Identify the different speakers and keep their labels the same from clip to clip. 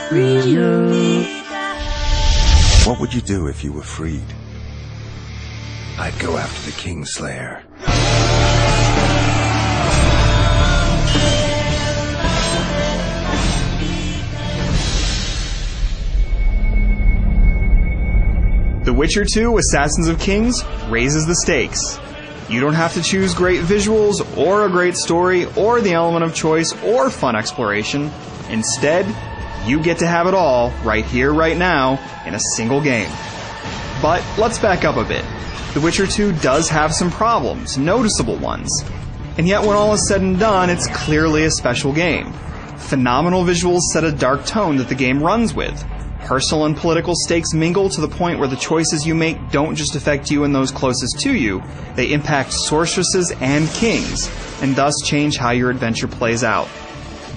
Speaker 1: What would you do if you were freed? I'd go after the Kingslayer.
Speaker 2: The Witcher 2 Assassins of Kings raises the stakes. You don't have to choose great visuals, or a great story, or the element of choice, or fun exploration. Instead, you get to have it all, right here, right now, in a single game. But let's back up a bit. The Witcher 2 does have some problems, noticeable ones. And yet when all is said and done, it's clearly a special game. Phenomenal visuals set a dark tone that the game runs with. Personal and political stakes mingle to the point where the choices you make don't just affect you and those closest to you, they impact sorceresses and kings, and thus change how your adventure plays out.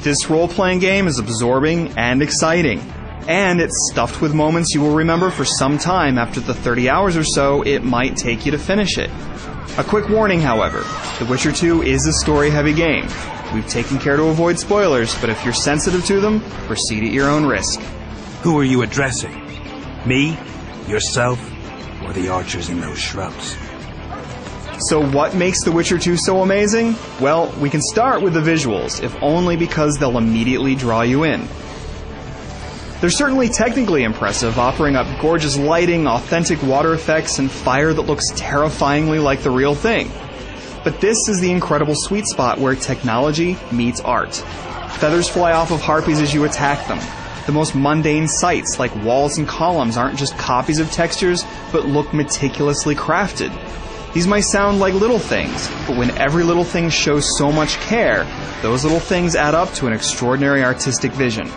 Speaker 2: This role-playing game is absorbing and exciting, and it's stuffed with moments you will remember for some time. After the 30 hours or so it might take you to finish it. A quick warning, however, The Witcher 2 is a story-heavy game. We've taken care to avoid spoilers, but if you're sensitive to them, proceed at your own risk.
Speaker 3: Who are you addressing? Me? Yourself? Or the archers in those shrubs?
Speaker 2: So what makes The Witcher 2 so amazing? Well, we can start with the visuals, if only because they'll immediately draw you in. They're certainly technically impressive, offering up gorgeous lighting, authentic water effects, and fire that looks terrifyingly like the real thing. But this is the incredible sweet spot where technology meets art. Feathers fly off of harpies as you attack them. The most mundane sights, like walls and columns, aren't just copies of textures, but look meticulously crafted. These might sound like little things, but when every little thing shows so much care, those little things add up to an extraordinary artistic vision.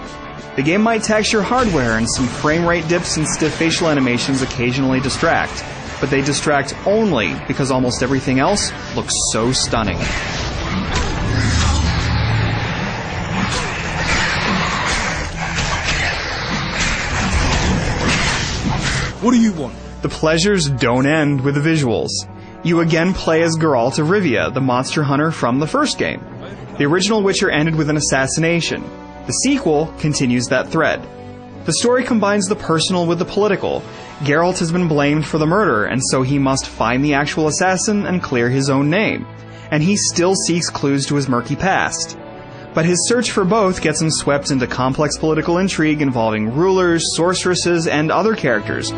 Speaker 2: The game might tax your hardware, and some frame rate dips and stiff facial animations occasionally distract, but they distract only because almost everything else looks so stunning.
Speaker 3: What do you want?
Speaker 2: The pleasures don't end with the visuals. You again play as Geralt of Rivia, the monster hunter from the first game. The original Witcher ended with an assassination. The sequel continues that thread. The story combines the personal with the political. Geralt has been blamed for the murder, and so he must find the actual assassin and clear his own name. And he still seeks clues to his murky past. But his search for both gets him swept into complex political intrigue involving rulers, sorceresses, and other characters,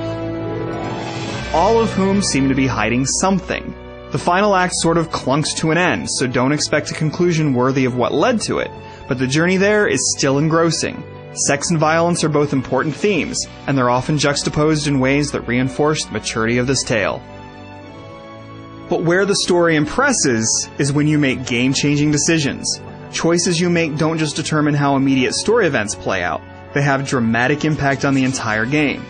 Speaker 2: all of whom seem to be hiding something. The final act sort of clunks to an end, so don't expect a conclusion worthy of what led to it, but the journey there is still engrossing. Sex and violence are both important themes, and they're often juxtaposed in ways that reinforce the maturity of this tale. But where the story impresses is when you make game-changing decisions. Choices you make don't just determine how immediate story events play out, they have dramatic impact on the entire game.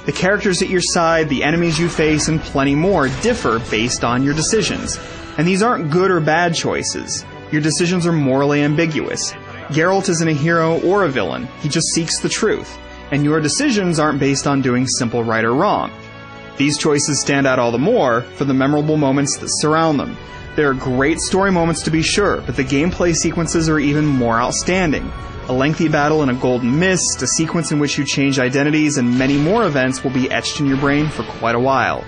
Speaker 2: The characters at your side, the enemies you face, and plenty more differ based on your decisions. And these aren't good or bad choices. Your decisions are morally ambiguous. Geralt isn't a hero or a villain, he just seeks the truth. And your decisions aren't based on doing simple right or wrong. These choices stand out all the more for the memorable moments that surround them. There are great story moments to be sure, but the gameplay sequences are even more outstanding. A lengthy battle in a golden mist, a sequence in which you change identities, and many more events will be etched in your brain for quite a while.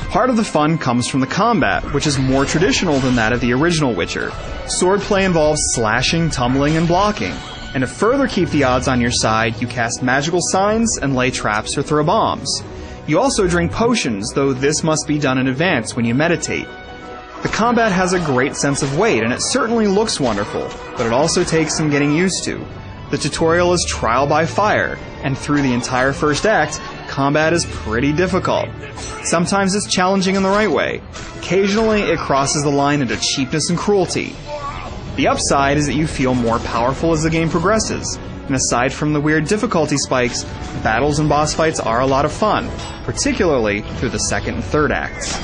Speaker 2: Part of the fun comes from the combat, which is more traditional than that of the original Witcher. Swordplay involves slashing, tumbling, and blocking. And to further keep the odds on your side, you cast magical signs and lay traps or throw bombs. You also drink potions, though this must be done in advance when you meditate. The combat has a great sense of weight, and it certainly looks wonderful, but it also takes some getting used to. The tutorial is trial by fire, and through the entire first act, combat is pretty difficult. Sometimes it's challenging in the right way. Occasionally, it crosses the line into cheapness and cruelty. The upside is that you feel more powerful as the game progresses. And aside from the weird difficulty spikes, battles and boss fights are a lot of fun, particularly through the second and third acts.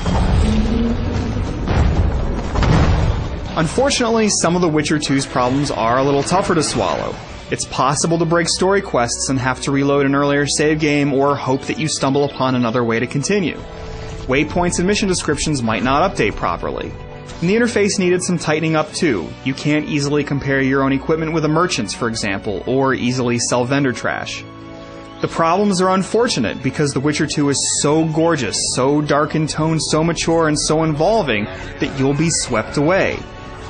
Speaker 2: Unfortunately, some of The Witcher 2's problems are a little tougher to swallow. It's possible to break story quests and have to reload an earlier save game or hope that you stumble upon another way to continue. Waypoints and mission descriptions might not update properly. And the interface needed some tightening up too. You can't easily compare your own equipment with a merchant's, for example, or easily sell vendor trash. The problems are unfortunate because The Witcher 2 is so gorgeous, so dark in tone, so mature, and so involving that you'll be swept away.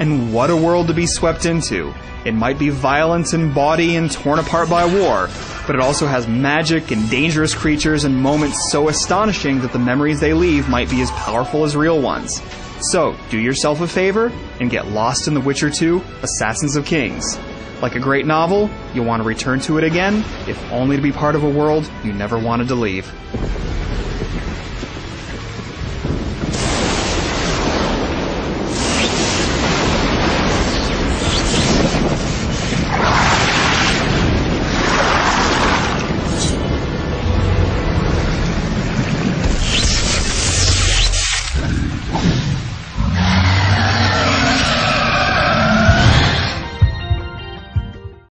Speaker 2: And what a world to be swept into. It might be violent and bawdy and torn apart by war, but it also has magic and dangerous creatures and moments so astonishing that the memories they leave might be as powerful as real ones. So, do yourself a favor and get lost in The Witcher 2, Assassins of Kings. Like a great novel, you'll want to return to it again, if only to be part of a world you never wanted to leave.